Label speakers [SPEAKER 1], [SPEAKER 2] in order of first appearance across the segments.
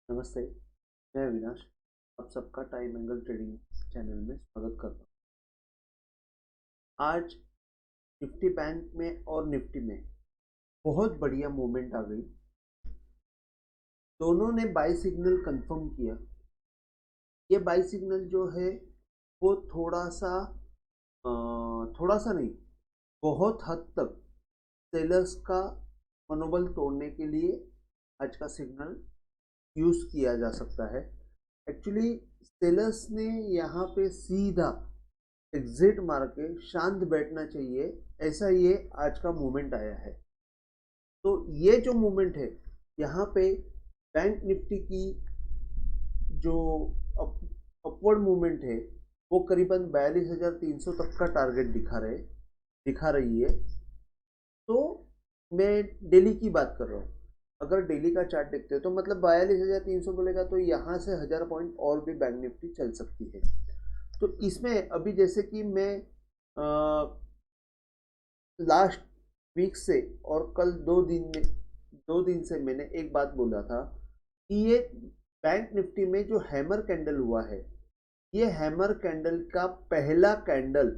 [SPEAKER 1] नमस्ते। मैं अविनाश आप सबका टाइम एंगल ट्रेडिंग चैनल में स्वागत करता हूँ। आज निफ्टी बैंक में और निफ्टी में बहुत बढ़िया मूवमेंट आ गई। दोनों ने बाई सिग्नल कंफर्म किया। ये बाई सिग्नल जो है वो थोड़ा सा नहीं, बहुत हद तक सेलर्स का मनोबल तोड़ने के लिए आज का सिग्नल यूज किया जा सकता है। एक्चुअली सेलर्स ने यहाँ पे सीधा एग्जिट मार के शांत बैठना चाहिए, ऐसा ये आज का मूवमेंट आया है। तो ये जो मूवमेंट है यहाँ पे बैंक निफ्टी की जो अपवर्ड मूवमेंट है वो करीबन 42,300 तक का टारगेट दिखा रही है। तो मैं डेली की बात कर रहा हूँ। अगर डेली का चार्ट देखते हैं तो मतलब 42,300 बोलेगा तो यहाँ से 1000 पॉइंट और भी बैंक निफ्टी चल सकती है। तो इसमें अभी जैसे कि मैं लास्ट वीक से और कल 2 दिन से मैंने एक बात बोला था कि ये बैंक निफ्टी में जो हैमर कैंडल हुआ है, ये हैमर कैंडल का पहला कैंडल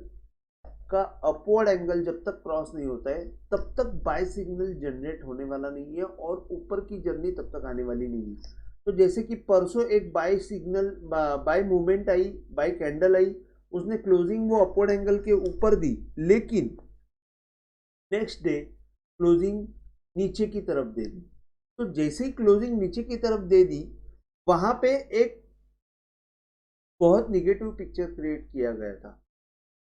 [SPEAKER 1] का अपवर्ड एंगल जब तक क्रॉस नहीं होता है तब तक बाय सिग्नल जनरेट होने वाला नहीं है और ऊपर की जर्नी तब तक आने वाली नहीं है। तो जैसे कि परसों एक बाय मूवमेंट आई, बाय कैंडल आई, उसने क्लोजिंग वो अपवर्ड एंगल के ऊपर दी, लेकिन नेक्स्ट डे क्लोजिंग नीचे की तरफ दे दी। तो जैसे ही क्लोजिंग नीचे की तरफ दे दी, वहां पे एक बहुत निगेटिव पिक्चर क्रिएट किया गया था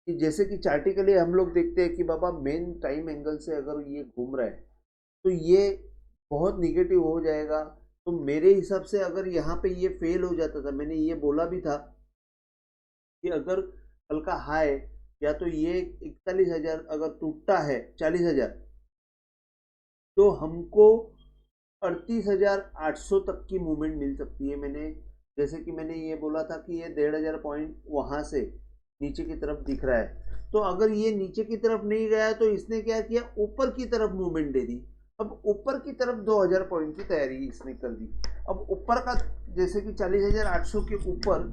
[SPEAKER 1] कि जैसे कि चार्टिकली हम लोग देखते हैं कि बाबा मेन टाइम एंगल से अगर ये घूम रहा है तो ये बहुत निगेटिव हो जाएगा। तो मेरे हिसाब से अगर यहाँ पे ये फेल हो जाता था, मैंने ये बोला भी था कि अगर कल का हाई या तो ये 41,000 अगर टूटता है 40,000, तो हमको 38,800 तक की मूवमेंट मिल सकती है। जैसे कि मैंने ये बोला था कि ये 1,500 पॉइंट वहां से नीचे की तरफ दिख रहा है। तो अगर ये नीचे की तरफ नहीं गया तो इसने क्या किया, ऊपर की तरफ मूवमेंट दे दी। अब ऊपर की तरफ 2,000 पॉइंट की तैयारी इसने कर दी। अब ऊपर का जैसे कि 40,800 के ऊपर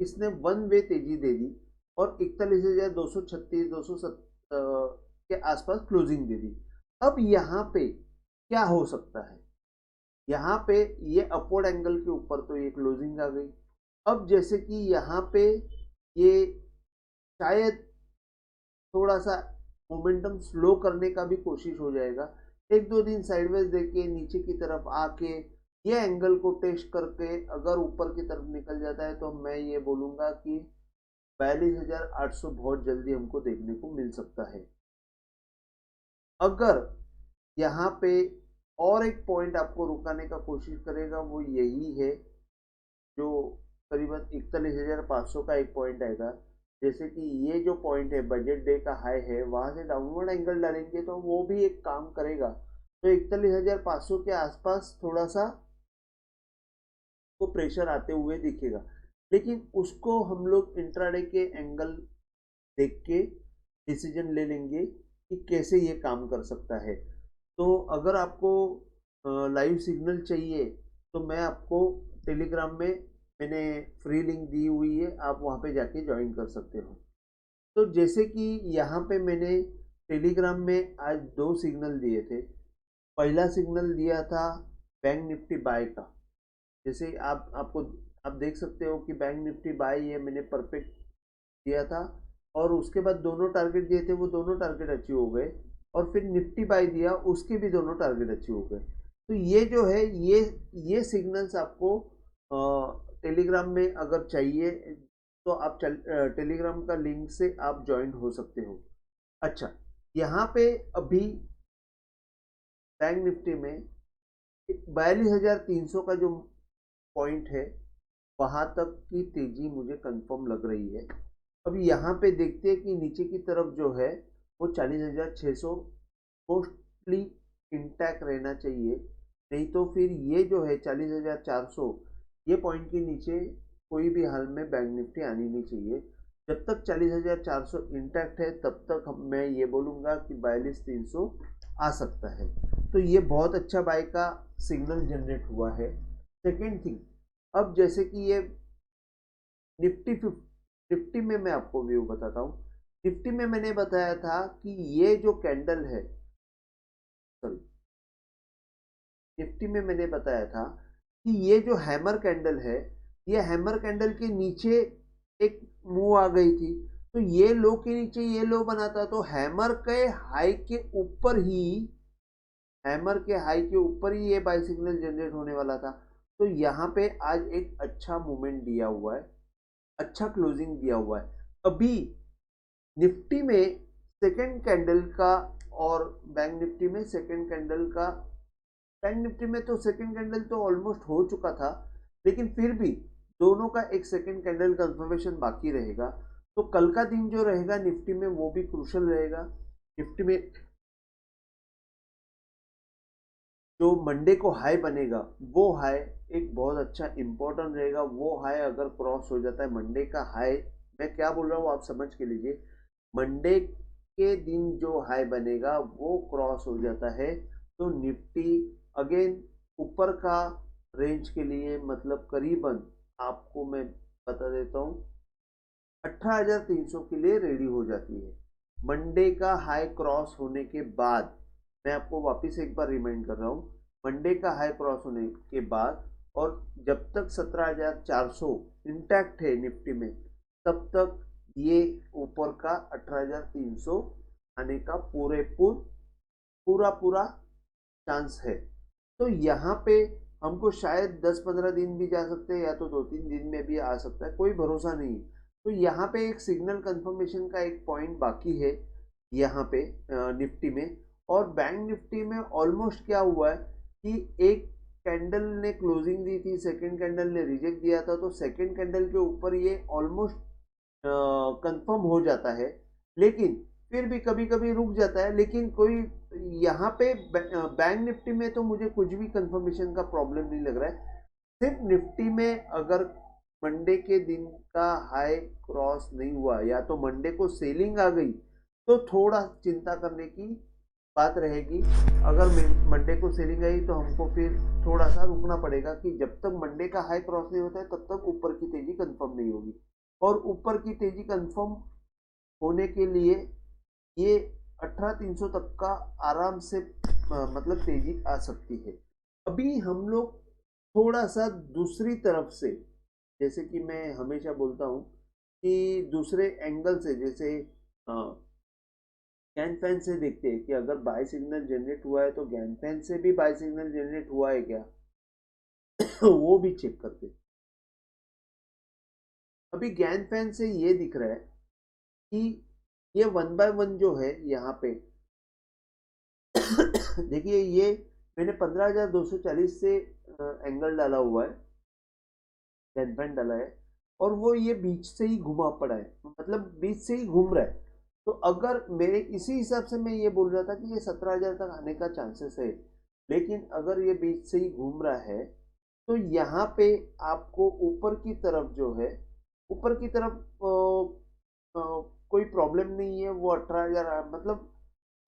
[SPEAKER 1] इसने वन वे तेजी दे दी और 41,236 के आसपास क्लोजिंग दे दी। अब यहाँ पे क्या हो सकता है, यहाँ पे ये अपवर्ड एंगल के ऊपर तो ये क्लोजिंग आ गई। अब जैसे कि यहाँ पे ये शायद थोड़ा सा मोमेंटम स्लो करने का भी कोशिश हो जाएगा। एक दो दिन साइडवेज देके नीचे की तरफ आके ये एंगल को टेस्ट करके अगर ऊपर की तरफ निकल जाता है तो मैं ये बोलूँगा कि 42,800 बहुत जल्दी हमको देखने को मिल सकता है। अगर यहाँ पे और एक पॉइंट आपको रुकाने का कोशिश करेगा वो यही है, जो करीबन 41,500 का एक पॉइंट आएगा। जैसे कि ये जो पॉइंट है बजट डे का हाई है, वहां से डाउनवर्ड एंगल डालेंगे तो वो भी एक काम करेगा। तो 41,500 के आसपास थोड़ा सा को प्रेशर आते हुए दिखेगा, लेकिन उसको हम लोग इंट्राडे के एंगल देख के डिसीजन ले लेंगे कि कैसे ये काम कर सकता है। तो अगर आपको लाइव सिग्नल चाहिए तो मैं आपको टेलीग्राम में मैंने फ्री लिंक दी हुई है, आप वहाँ पे जाके ज्वाइन कर सकते हो। तो जैसे कि यहाँ पे मैंने टेलीग्राम में आज दो सिग्नल दिए थे। पहला सिग्नल दिया था बैंक निफ्टी बाय का। जैसे आप देख सकते हो कि बैंक निफ्टी बाय ये मैंने परफेक्ट दिया था और उसके बाद दोनों टारगेट दिए थे, वो दोनों टारगेट अचीव हो गए। और फिर निफ्टी बाय दिया, उसके भी दोनों टारगेट अचीव हो गए। तो ये जो है ये सिग्नल्स आपको टेलीग्राम में अगर चाहिए तो आप टेलीग्राम का लिंक से आप ज्वाइन हो सकते हो। अच्छा, यहाँ पे अभी बैंक निफ्टी में 42,300 का जो पॉइंट है वहां तक की तेजी मुझे कंफर्म लग रही है। अब यहाँ पे देखते हैं कि नीचे की तरफ जो है वो 40,600 मोस्टली इंटैक्ट रहना चाहिए। नहीं तो फिर ये जो है 40,400, ये पॉइंट के नीचे कोई भी हाल में बैंक निफ्टी आनी नहीं चाहिए। जब तक 40,400 इंटैक्ट है तब तक मैं ये बोलूँगा कि 42,300 आ सकता है। तो ये बहुत अच्छा बाय का सिग्नल जनरेट हुआ है। सेकेंड थिंग, अब जैसे कि ये निफ्टी में मैं आपको व्यू बताता हूँ। निफ्टी में मैंने बताया था कि ये जो कैंडल है, सॉरी, निफ्टी में मैंने बताया था कि ये जो हैमर कैंडल है, ये हैमर कैंडल के नीचे एक मूव आ गई थी। तो ये लो के नीचे ये लो बनाता तो हैमर के हाई के ऊपर ही ये बाई सिग्नल जनरेट होने वाला था। तो यहाँ पे आज एक अच्छा मूवमेंट दिया हुआ है, अच्छा क्लोजिंग दिया हुआ है। अभी निफ्टी में सेकेंड कैंडल का और बैंक निफ्टी में सेकेंड कैंडल का, बैंक निफ्टी में तो सेकेंड कैंडल तो ऑलमोस्ट हो चुका था, लेकिन फिर भी दोनों का एक सेकेंड कैंडल कंफर्मेशन बाकी रहेगा। तो कल का दिन जो रहेगा निफ्टी में वो भी क्रूशल रहेगा। निफ्टी में जो मंडे को हाई बनेगा वो हाई एक बहुत अच्छा इंपॉर्टेंट रहेगा। वो हाई अगर क्रॉस हो जाता है मंडे का हाई, मैं क्या बोल रहा हूँ आप समझ के लीजिए, मंडे के दिन जो हाई बनेगा वो क्रॉस हो जाता है तो निफ्टी अगेन ऊपर का रेंज के लिए, मतलब करीबन आपको मैं बता देता हूँ 18,300 के लिए रेडी हो जाती है मंडे का हाई क्रॉस होने के बाद। मैं आपको वापस एक बार रिमाइंड कर रहा हूँ, मंडे का हाई क्रॉस होने के बाद और जब तक 17,400 इंटैक्ट है निफ्टी में, तब तक ये ऊपर का 18,300 आने का पूरा पूरा चांस है। तो यहाँ पे हमको शायद 10-15 दिन भी जा सकते हैं या तो 2-3 दिन में भी आ सकता है, कोई भरोसा नहीं। तो यहाँ पे एक सिग्नल कंफर्मेशन का एक पॉइंट बाकी है यहाँ पे निफ्टी में। और बैंक निफ्टी में ऑलमोस्ट क्या हुआ है कि एक कैंडल ने क्लोजिंग दी थी, सेकंड कैंडल ने रिजेक्ट दिया था, तो सेकंड कैंडल के ऊपर ये ऑलमोस्ट कंफर्म हो जाता है, लेकिन फिर भी कभी कभी रुक जाता है। लेकिन कोई यहाँ पे बैंक निफ्टी में तो मुझे कुछ भी कंफर्मेशन का प्रॉब्लम नहीं लग रहा है। सिर्फ निफ्टी में अगर मंडे के दिन का हाई क्रॉस नहीं हुआ या तो मंडे को सेलिंग आ गई तो थोड़ा चिंता करने की बात रहेगी। अगर मंडे को सेलिंग आई तो हमको फिर थोड़ा सा रुकना पड़ेगा कि जब तक मंडे का हाई क्रॉस नहीं होता है तब तक ऊपर की तेजी कंफर्म नहीं होगी। और ऊपर की तेजी कंफर्म होने के लिए ये 18,300 तक का आराम से मतलब तेजी आ सकती है। अभी हम लोग थोड़ा सा दूसरी तरफ से, जैसे कि मैं हमेशा बोलता हूँ कि दूसरे एंगल से, जैसे गैन फैन से देखते हैं कि अगर बाय सिग्नल जनरेट हुआ है तो गैन फैन से भी बाय सिग्नल जनरेट हुआ है क्या वो भी चेक करते हैं। अभी गैन फैन से ये दिख रहा है कि ये 1 बाय 1 जो है यहाँ पे देखिए, ये मैंने 15,240 से एंगल डाला हुआ है, गैन फैन डाला है, और वो ये बीच से ही घुमा पड़ा है, मतलब बीच से ही घूम रहा है। तो अगर मेरे इसी हिसाब से मैं ये बोल रहा था कि ये 17,000 तक आने का चांसेस है, लेकिन अगर ये बीच से ही घूम रहा है तो यहाँ पे आपको ऊपर की तरफ जो है, ऊपर की तरफ कोई प्रॉब्लम नहीं है। वो 18,000, मतलब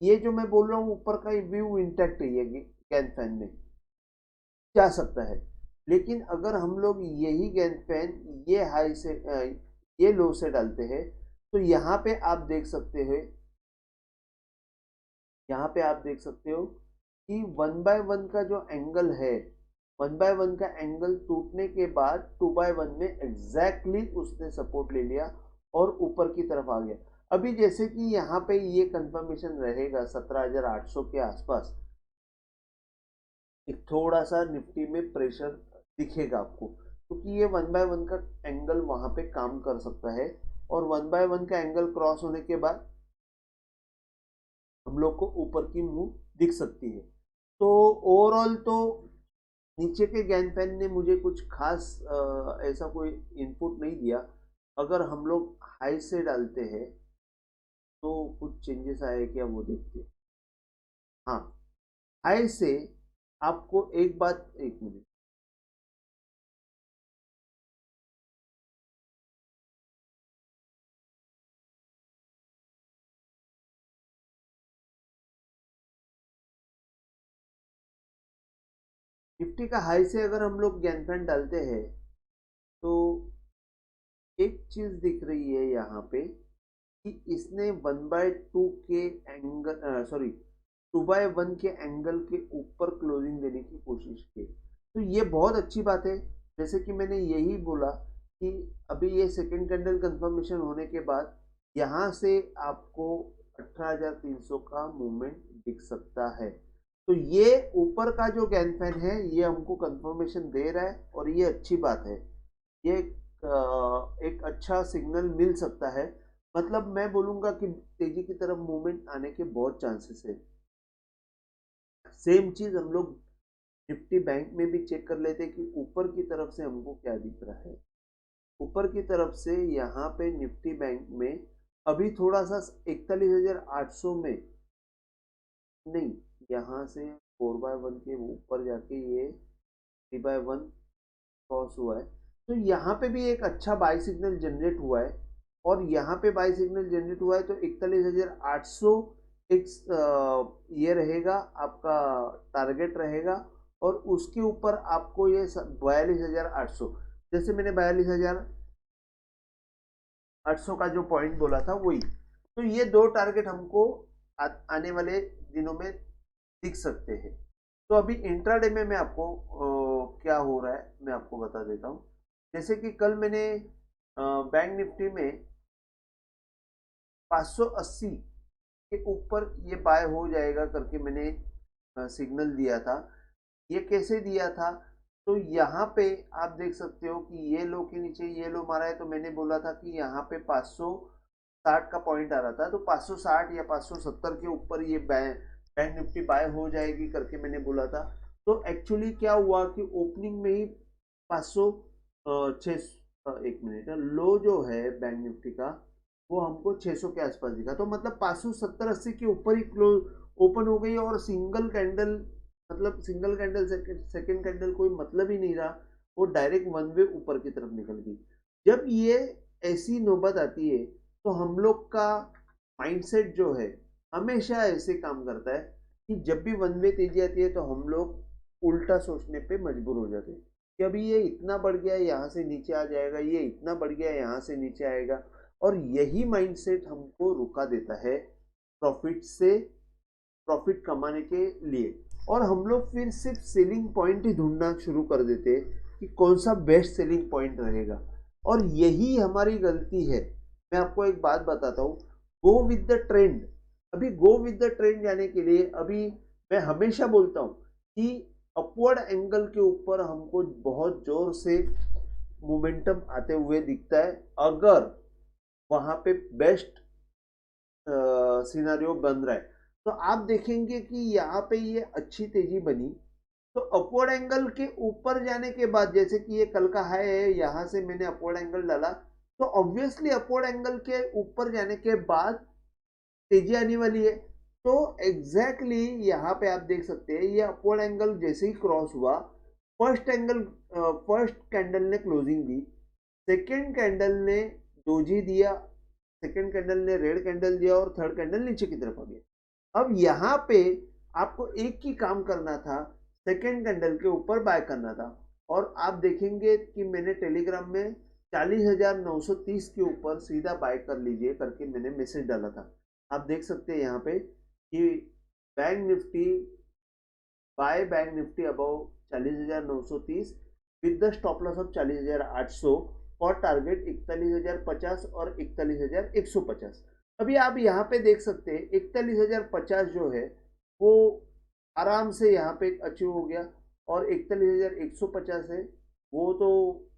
[SPEAKER 1] ये जो मैं बोल रहा हूँ ऊपर का व्यू इंटैक्ट है, ये गैन फैन में जा सकता है। लेकिन अगर हम लोग यही गैन फैन ये हाई से ये लो से डालते हैं तो यहाँ पे आप देख सकते हैं, यहाँ पे आप देख सकते हो कि 1 बाय 1 का जो एंगल है, 1 बाय 1 का एंगल टूटने के बाद 2 बाय 1 में एग्जैक्टली उसने सपोर्ट ले लिया और ऊपर की तरफ आ गया। अभी जैसे कि यहाँ पे ये कंफर्मेशन रहेगा 17,800 के आसपास, एक थोड़ा सा निफ्टी में प्रेशर दिखेगा आपको, क्योंकि ये 1 बाय 1 का एंगल वहां पे काम कर सकता है। और 1 बाय 1 का एंगल क्रॉस होने के बाद हम लोग को ऊपर की मूव दिख सकती है। तो ओवरऑल तो नीचे के गैन फैन ने मुझे कुछ खास ऐसा कोई इनपुट नहीं दिया। अगर हम लोग हाई से डालते हैं तो कुछ चेंजेस आए क्या वो देखते हैं। हाँ, हाई से आपको एक बात, एक मिनट, निफ्टी का हाई से अगर हम लोग गैन फैन डालते हैं तो एक चीज दिख रही है यहाँ पे कि इसने 1/2 के एंगल, सॉरी 2/1 के एंगल के ऊपर क्लोजिंग देने की कोशिश की। तो ये बहुत अच्छी बात है। जैसे कि मैंने यही बोला कि अभी ये सेकंड कैंडल कंफर्मेशन होने के बाद यहाँ से आपको 18,300 का मूवमेंट दिख सकता है। तो ये ऊपर का जो गैन फैन है ये हमको कंफर्मेशन दे रहा है और ये अच्छी बात है। ये एक अच्छा सिग्नल मिल सकता है। मतलब मैं बोलूंगा कि तेजी की तरफ मूवमेंट आने के बहुत चांसेस है। सेम चीज हम लोग निफ्टी बैंक में भी चेक कर लेते कि ऊपर की तरफ से हमको क्या दिख रहा है। ऊपर की तरफ से यहाँ पे निफ्टी बैंक में अभी थोड़ा सा 41,800 में नहीं, यहाँ से 4/1 के ऊपर जाके ये 3/1 क्रॉस हुआ है। तो यहाँ पे भी एक अच्छा बाई सिग्नल जनरेट हुआ है और यहाँ पे बाई सिग्नल जनरेट हुआ है तो 41,800 एक ये रहेगा आपका टारगेट रहेगा। और उसके ऊपर आपको ये 42,800, जैसे मैंने 42,800 का जो पॉइंट बोला था वही। तो ये दो टारगेट हमको आने वाले दिनों में दिख सकते हैं। तो अभी इंट्राडे में मैं आपको क्या हो रहा है मैं आपको बता देता हूँ। जैसे कि कल मैंने बैंक निफ्टी में 580 के ऊपर ये बाय हो जाएगा करके मैंने सिग्नल दिया था। ये कैसे दिया था, तो यहाँ पे आप देख सकते हो कि ये लो के नीचे ये लो मारा है। तो मैंने बोला था कि यहाँ पे 560 का पॉइंट आ रहा था, तो 560 या 570 के ऊपर ये बैंक निफ्टी बाय हो जाएगी करके मैंने बोला था। तो एक्चुअली क्या हुआ कि ओपनिंग में ही 500 एक मिनट, लो जो है बैंक निफ्टी का वो हमको 600 के आसपास दिखा। तो मतलब 570-80 के ऊपर ही क्लोज ओपन हो गई और सिंगल कैंडल, मतलब सिंगल कैंडल सेकंड कैंडल कोई मतलब ही नहीं रहा, वो डायरेक्ट वन वे ऊपर की तरफ निकल गई। जब ये ऐसी नौबत आती है तो हम लोग का माइंडसेट जो है हमेशा ऐसे काम करता है कि जब भी वन वे तेजी आती है तो हम लोग उल्टा सोचने पे मजबूर हो जाते हैं कि अभी ये इतना बढ़ गया यहाँ से नीचे आ जाएगा, ये इतना बढ़ गया यहाँ से नीचे आएगा। और यही माइंडसेट हमको रुका देता है प्रॉफिट से, प्रॉफिट कमाने के लिए। और हम लोग फिर सिर्फ सेलिंग पॉइंट ही ढूंढना शुरू कर देते हैं कि कौन सा बेस्ट सेलिंग पॉइंट रहेगा। और यही हमारी गलती है। मैं आपको एक बात बताता हूँ, गो विद द ट्रेंड। अभी गो विद द ट्रेंड जाने के लिए अभी मैं हमेशा बोलता हूँ कि अपवर्ड एंगल के ऊपर हमको बहुत जोर से मोमेंटम आते हुए दिखता है अगर वहां पे बेस्ट सिनारियो बन रहा है। तो आप देखेंगे कि यहाँ पे ये अच्छी तेजी बनी। तो अपवर्ड एंगल के ऊपर जाने के बाद, जैसे कि ये कल का हाई है, यहाँ से मैंने अपवर्ड एंगल डाला, तो ऑब्वियसली अपवर्ड एंगल के ऊपर जाने के बाद तेजी आने वाली है। तो एग्जैक्टली यहाँ पे आप देख सकते हैं ये अपवर्ड एंगल जैसे ही क्रॉस हुआ, फर्स्ट कैंडल ने क्लोजिंग दी, सेकेंड कैंडल ने डोजी दिया, सेकेंड कैंडल ने रेड कैंडल दिया और थर्ड कैंडल नीचे की तरफ आ गया। अब यहाँ पे आपको एक ही काम करना था, सेकेंड कैंडल के ऊपर बाय करना था। और आप देखेंगे कि मैंने टेलीग्राम में 40,930 के ऊपर सीधा बाय कर लीजिए करके मैंने मैसेज डाला था। आप देख सकते हैं यहाँ पे कि bank Nifty buy bank Nifty above 40,930 with the stop loss of 40,800 और टारगेट 41,050 और 41,150। अभी आप यहाँ पे देख सकते हैं 41,050 जो है वो आराम से यहाँ पे अचीव हो गया और 41,150 है वो तो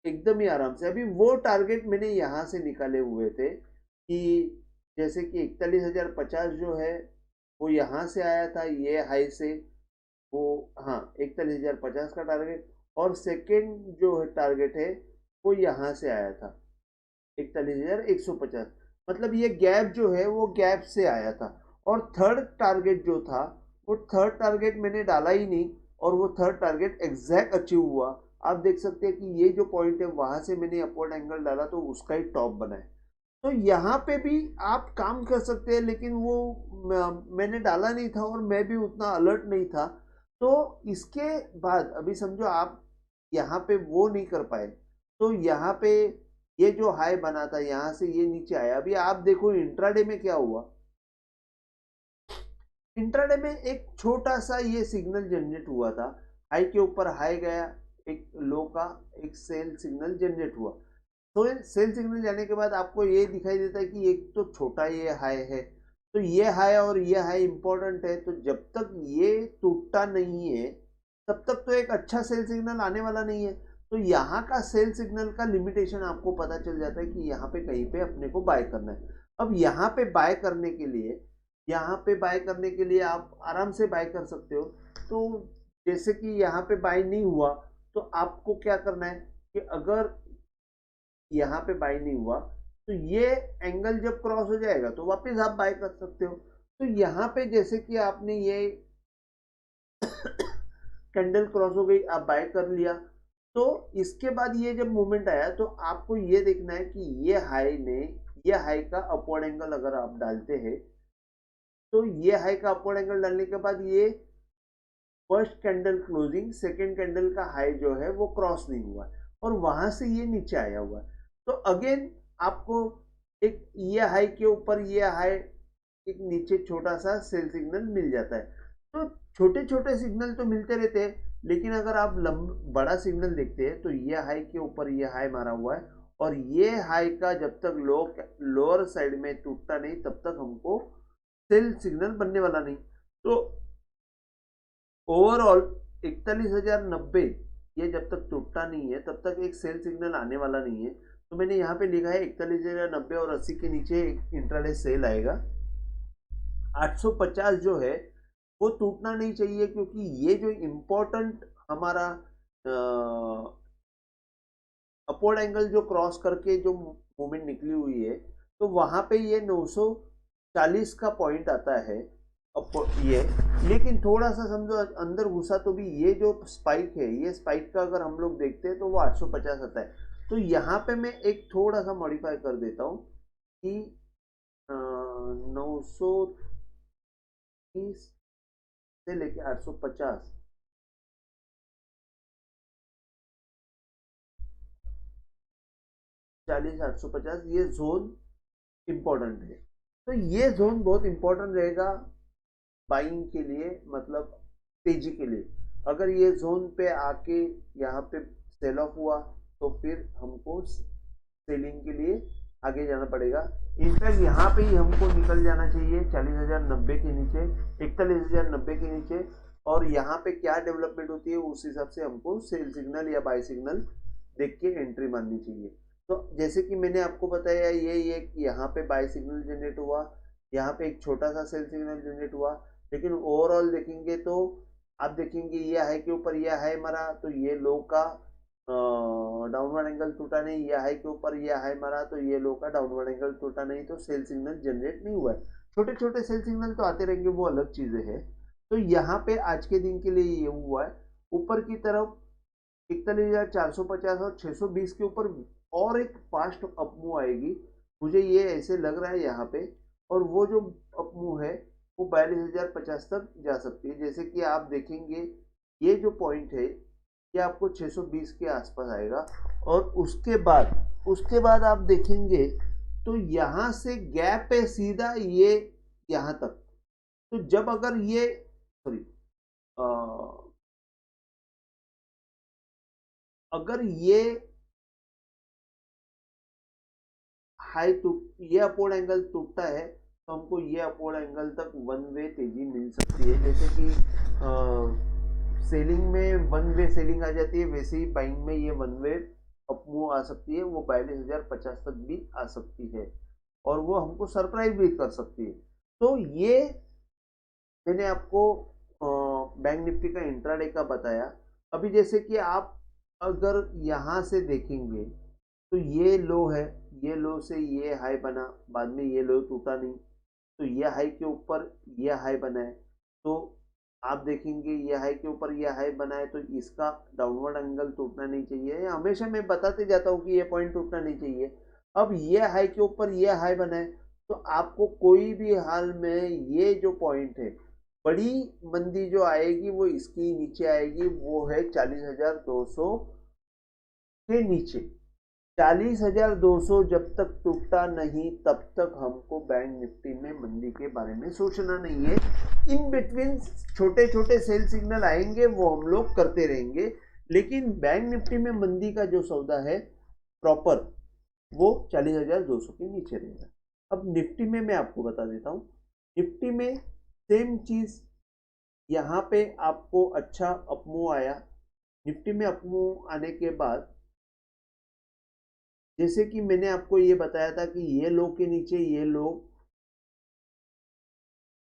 [SPEAKER 1] एकदम ही आराम से। अभी वो टारगेट मैंने यहाँ से निकाले हुए थे कि जैसे कि 41,050 जो है वो यहाँ से आया था ये हाई से, वो हाँ 41,050 का टारगेट। और सेकेंड जो टारगेट है वो यहाँ से आया था 41,150। मतलब ये गैप जो है वो गैप से आया था। और थर्ड टारगेट जो था वो थर्ड टारगेट मैंने डाला ही नहीं और वो थर्ड टारगेट एग्जैक्ट अचीव हुआ। आप देख सकते हैं कि ये जो पॉइंट है वहां से मैंने अपवर्ड एंगल डाला तो उसका ही टॉप बना है। तो यहाँ पे भी आप काम कर सकते हैं, लेकिन वो मैंने डाला नहीं था और मैं भी उतना अलर्ट नहीं था। तो इसके बाद अभी समझो आप यहाँ पे वो नहीं कर पाए, तो यहाँ पे ये जो हाई बना था यहाँ से ये नीचे आया। अभी आप देखो इंट्राडे में क्या हुआ, इंट्राडे में एक छोटा सा ये सिग्नल जनरेट हुआ था, हाई के ऊपर हाई गया, एक लो का एक सेल सिग्नल जनरेट हुआ। तो सेल सिग्नल जाने के बाद आपको ये दिखाई देता है कि एक तो छोटा ये हाई है, तो ये हाई और ये हाई इंपॉर्टेंट है। तो जब तक ये टूटता नहीं है तब तक तो एक अच्छा सेल सिग्नल आने वाला नहीं है। तो यहाँ का सेल सिग्नल का लिमिटेशन आपको पता चल जाता है कि यहाँ पे कहीं पे अपने को बाय करना है। अब यहाँ पे बाय करने के लिए, यहाँ पे बाय करने के लिए आप आराम से बाय कर सकते हो। तो जैसे कि यहाँ पे बाय नहीं हुआ तो आपको क्या करना है कि अगर यहाँ पे बाय नहीं हुआ तो ये एंगल जब क्रॉस हो जाएगा तो वापस आप बाय कर सकते हो। तो यहाँ पे जैसे कि आपने ये कैंडल क्रॉस हो गई, आप बाय कर लिया। तो इसके बाद ये जब मूवमेंट आया तो आपको ये देखना है कि ये हाई का अपवर्ड एंगल अगर आप डालते हैं तो ये हाई का अपवर्ड एंगल डालने के बाद ये first candle closing second candle का हाई जो है वो क्रॉस नहीं हुआ और वहां से ये नीचे आया हुआ। तो अगेन आपको एक ये हाई के ऊपर ये हाई, एक नीचे छोटा सा सेल सिग्नल मिल जाता है। तो छोटे छोटे सिग्नल तो मिलते रहते हैं, लेकिन अगर आप बड़ा सिग्नल देखते हैं तो ये हाई के ऊपर ये हाई मारा हुआ है और ये हाई का जब तक लोअर साइड में टूटता नहीं तब तक हमको सेल सिग्नल बनने वाला नहीं। तो ओवरऑल 41,090 ये जब तक टूटता नहीं है तब तक एक सेल सिग्नल आने वाला नहीं है। तो मैंने यहाँ पे लिखा है 41,090 और 80 के नीचे एक इंट्राडे सेल आएगा। 850 जो है वो टूटना नहीं चाहिए, क्योंकि ये जो इम्पोर्टेंट हमारा अपवर्ड एंगल जो क्रॉस करके जो मूवमेंट निकली हुई है तो वहां पे ये 940 का पॉइंट आता है ये। लेकिन थोड़ा सा समझो अंदर घुसा तो भी ये जो स्पाइक है, ये स्पाइक का अगर हम लोग देखते हैं तो वो 850 आता है। तो यहाँ पे मैं एक थोड़ा सा मॉडिफाई कर देता हूँ कि 930 से लेके 850 40 850 ये जोन इंपॉर्टेंट है। तो ये जोन बहुत इंपॉर्टेंट रहेगा बाइंग के लिए, मतलब तेजी के लिए। अगर ये जोन पे आके यहाँ पे सेल ऑफ हुआ तो फिर हमको सेलिंग के लिए आगे जाना पड़ेगा। इनफैक्ट यहाँ पे ही हमको निकल जाना चाहिए 40,090 के नीचे, 41,090 के नीचे। और यहाँ पे क्या डेवलपमेंट होती है उस हिसाब से हमको सेल सिग्नल या बाय सिग्नल देख के एंट्री मारनी चाहिए। तो जैसे कि मैंने आपको बताया ये यहाँ पे बाय सिग्नल जनरेट हुआ, यहाँ पे एक छोटा सा सेल सिग्नल जनरेट हुआ, लेकिन ओवरऑल देखेंगे तो आप देखेंगे ये हाई के ऊपर ये हाई मारा तो ये लो का डाउनवर्ड एंगल टूटा नहीं, ये हाई के ऊपर ये हाई मारा तो ये लो का डाउनवर्ड एंगल टूटा नहीं, तो सेल सिग्नल जनरेट नहीं हुआ है। छोटे छोटे सेल सिग्नल तो आते रहेंगे, वो अलग चीजें हैं। तो यहाँ पे आज के दिन के लिए ये हुआ है। ऊपर की तरफ 41,450 और 620 के ऊपर और एक फास्ट अपमूव आएगी, मुझे ये ऐसे लग रहा है यहाँ पे। और वो जो अपमूव है वो 42,050 तक जा सकती है। जैसे कि आप देखेंगे ये जो पॉइंट है ये आपको 620 के आसपास आएगा और उसके बाद आप देखेंगे तो यहाँ से गैप है सीधा ये यहाँ तक। तो जब अगर ये सॉरी अगर ये हाई टूट ये अपवर्ड एंगल टूटता है तो हमको ये अपवर्ड एंगल तक वन वे तेजी मिल सकती है। जैसे कि सेलिंग में वन वे सेलिंग आ जाती है, वैसे ही बाइंग में ये वन वे अपमूव आ सकती है, वो 42,050 तक भी आ सकती है और वो हमको सरप्राइज भी कर सकती है। तो ये मैंने आपको बैंक निफ्टी का इंट्राडे का बताया। अभी जैसे कि आप अगर यहाँ से देखेंगे तो ये लो है, ये लो से ये हाई बना, बाद में ये लो टूटा नहीं, तो ये हाई के ऊपर ये हाई बना है। तो आप देखेंगे ये हाई के ऊपर ये हाई बना है तो इसका डाउनवर्ड एंगल टूटना नहीं चाहिए। हमेशा मैं बताते जाता हूँ कि ये पॉइंट टूटना नहीं चाहिए। अब ये हाई के ऊपर ये हाई बना है तो आपको कोई भी हाल में ये जो पॉइंट है, बड़ी मंदी जो आएगी वो इसकी नीचे आएगी, वो है 40,200 के नीचे। 40,200 जब तक टूटा नहीं तब तक हमको बैंक निफ्टी में मंदी के बारे में सोचना नहीं है। इन बिटवीन छोटे छोटे सेल सिग्नल आएंगे, वो हम लोग करते रहेंगे, लेकिन बैंक निफ्टी में मंदी का जो सौदा है प्रॉपर वो 40,200 के नीचे रहेगा। अब निफ्टी में मैं आपको बता देता हूँ, निफ्टी में सेम चीज, यहाँ पे आपको अच्छा अपमूव आया। निफ्टी में अपमूव आने के बाद जैसे कि मैंने आपको ये बताया था कि ये लो के नीचे ये लो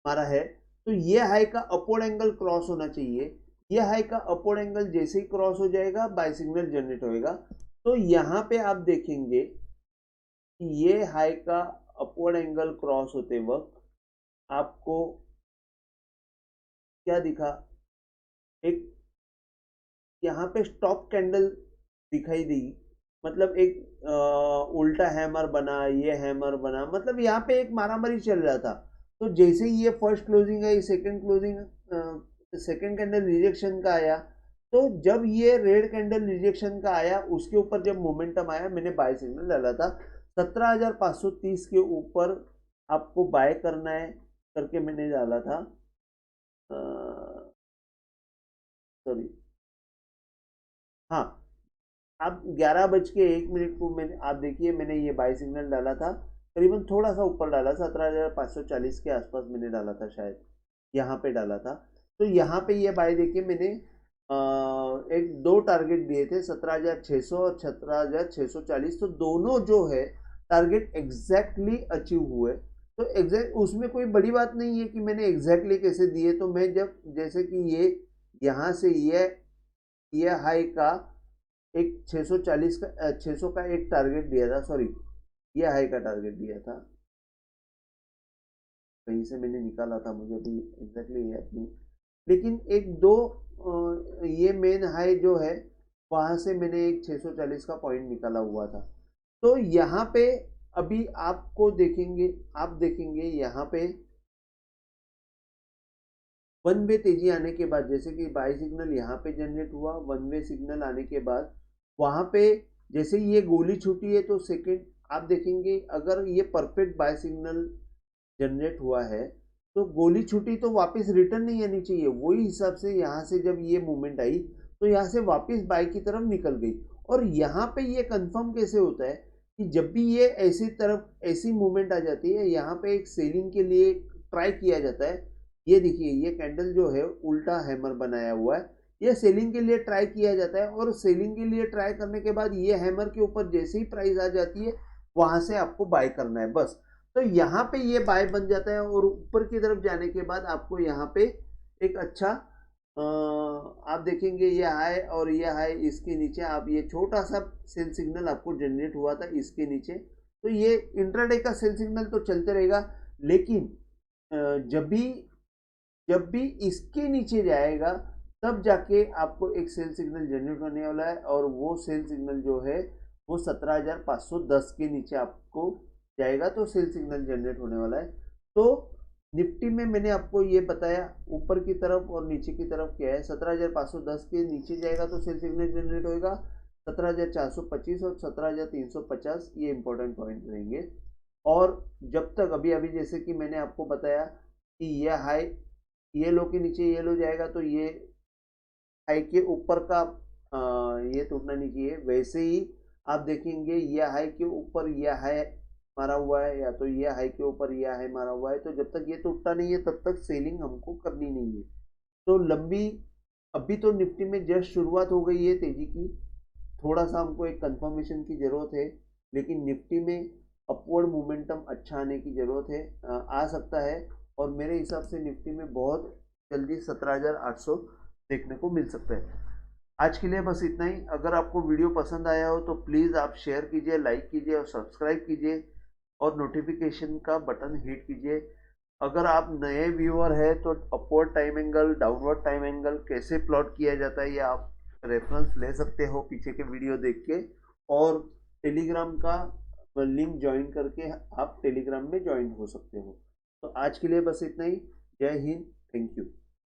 [SPEAKER 1] हमारा है, तो ये हाई का अपवर्ड एंगल क्रॉस होना चाहिए। ये हाई का अपवर्ड एंगल जैसे ही क्रॉस हो जाएगा बाय सिग्नल जनरेट होएगा। तो यहाँ पे आप देखेंगे कि ये हाई का अपवर्ड एंगल क्रॉस होते वक्त आपको क्या दिखा, एक यहाँ पे स्टॉप कैंडल दिखाई दी, मतलब एक उल्टा हैमर बना, ये हैमर बना, मतलब यहाँ पे एक मारामारी चल रहा था। तो जैसे ही ये फर्स्ट क्लोजिंग आई, second closing, second candle rejection का आया, तो जब ये रेड कैंडल रिजेक्शन का आया उसके ऊपर जब मोमेंटम आया, मैंने बाय सिग्नल डाला था 17,530 के ऊपर आपको बाय करना है करके मैंने डाला था। सॉरी, हाँ, अब 11:01 को मैंने, आप देखिए मैंने ये बाय सिग्नल डाला था, करीबन थोड़ा सा ऊपर डाला, 17,540 के आसपास मैंने डाला था, शायद यहाँ पे डाला था। तो यहाँ पे ये बाय देखिए मैंने एक दो टारगेट दिए थे, 17,600 और 17,640, तो दोनों जो है टारगेट एग्जैक्टली अचीव हुए। तो एग्जैक्ट उसमें कोई बड़ी बात नहीं है कि मैंने एग्जैक्टली कैसे दिए। तो मैं जब जैसे कि ये यहाँ से ये हाई का एक 640 का 600 का एक टारगेट दिया था, सॉरी ये हाई का टारगेट दिया था, कहीं से मैंने निकाला था, मुझे भी एग्जैक्टली याद नहीं, लेकिन एक दो ये मेन हाई जो है वहां से मैंने एक 640 का पॉइंट निकाला हुआ था। तो यहाँ पे अभी आपको देखेंगे, आप देखेंगे यहाँ पे वन वे तेजी आने के बाद, जैसे कि बाय सिग्नल यहाँ पे जनरेट हुआ, वन वे सिग्नल आने के बाद वहां पे जैसे ये गोली छूटी है, तो सेकंड आप देखेंगे अगर ये परफेक्ट बाय सिग्नल जनरेट हुआ है तो गोली छूटी तो वापस रिटर्न नहीं आनी चाहिए। वही हिसाब से यहाँ से जब ये मूवमेंट आई तो यहाँ से वापस बाय की तरफ निकल गई। और यहाँ पे ये कंफर्म कैसे होता है कि जब भी ये ऐसी तरफ ऐसी मूवमेंट आ जाती है, यहाँ पे एक सेलिंग के लिए ट्राई किया जाता है। ये देखिए ये कैंडल जो है उल्टा हैमर बनाया हुआ है, ये सेलिंग के लिए ट्राई किया जाता है, और सेलिंग के लिए ट्राई करने के बाद ये हैमर के ऊपर जैसे ही प्राइस आ जाती है वहां से आपको बाय करना है बस। तो यहाँ पे ये बाय बन जाता है, और ऊपर की तरफ जाने के बाद आपको यहाँ पे एक अच्छा आप देखेंगे ये हाई और ये हाई, इसके नीचे आप ये छोटा सा सेल सिग्नल आपको जनरेट हुआ था इसके नीचे। तो ये इंट्राडे का सेल सिग्नल तो चलते रहेगा, लेकिन जब भी इसके नीचे जाएगा तब जाके आपको एक सेल सिग्नल जनरेट होने वाला है, और वो सेल सिग्नल जो है वो 17,510 के नीचे आपको जाएगा, तो सेल सिग्नल जनरेट होने वाला है। तो निफ्टी में मैंने आपको ये बताया ऊपर की तरफ और नीचे की तरफ क्या है, 17,510 के नीचे जाएगा तो सेल सिग्नल जनरेट होएगा, 17,425 और 17,350 ये इंपॉर्टेंट पॉइंट रहेंगे। और जब तक अभी अभी जैसे कि मैंने आपको बताया कि ये हाई ये लो के नीचे ये लो जाएगा, तो ये हाई के ऊपर का ये टूटना नहीं चाहिए। वैसे ही आप देखेंगे ये हाई के ऊपर ये हाई मारा हुआ है, या तो ये हाई के ऊपर ये हाई मारा हुआ है, तो जब तक ये टूटता नहीं है तब तक सेलिंग हमको करनी नहीं है। तो लंबी अभी तो निफ्टी में जस्ट शुरुआत हो गई है तेजी की, थोड़ा सा हमको एक कंफर्मेशन की जरूरत है, लेकिन निफ्टी में अपवर्ड मोमेंटम अच्छा आने की जरूरत है, आ सकता है। और मेरे हिसाब से निफ्टी में बहुत जल्दी 17,800 देखने को मिल सकता है। आज के लिए बस इतना ही। अगर आपको वीडियो पसंद आया हो तो प्लीज़ आप शेयर कीजिए, लाइक कीजिए और सब्सक्राइब कीजिए, और नोटिफिकेशन का बटन हिट कीजिए। अगर आप नए व्यूअर हैं तो upward time angle, downward time angle कैसे प्लॉट किया जाता है ये आप रेफरेंस ले सकते हो पीछे के वीडियो देख के, और टेलीग्राम का लिंक ज्वाइन करके आप टेलीग्राम में ज्वाइन हो सकते हो। तो आज के लिए बस इतना ही। जय हिंद, थैंक यू।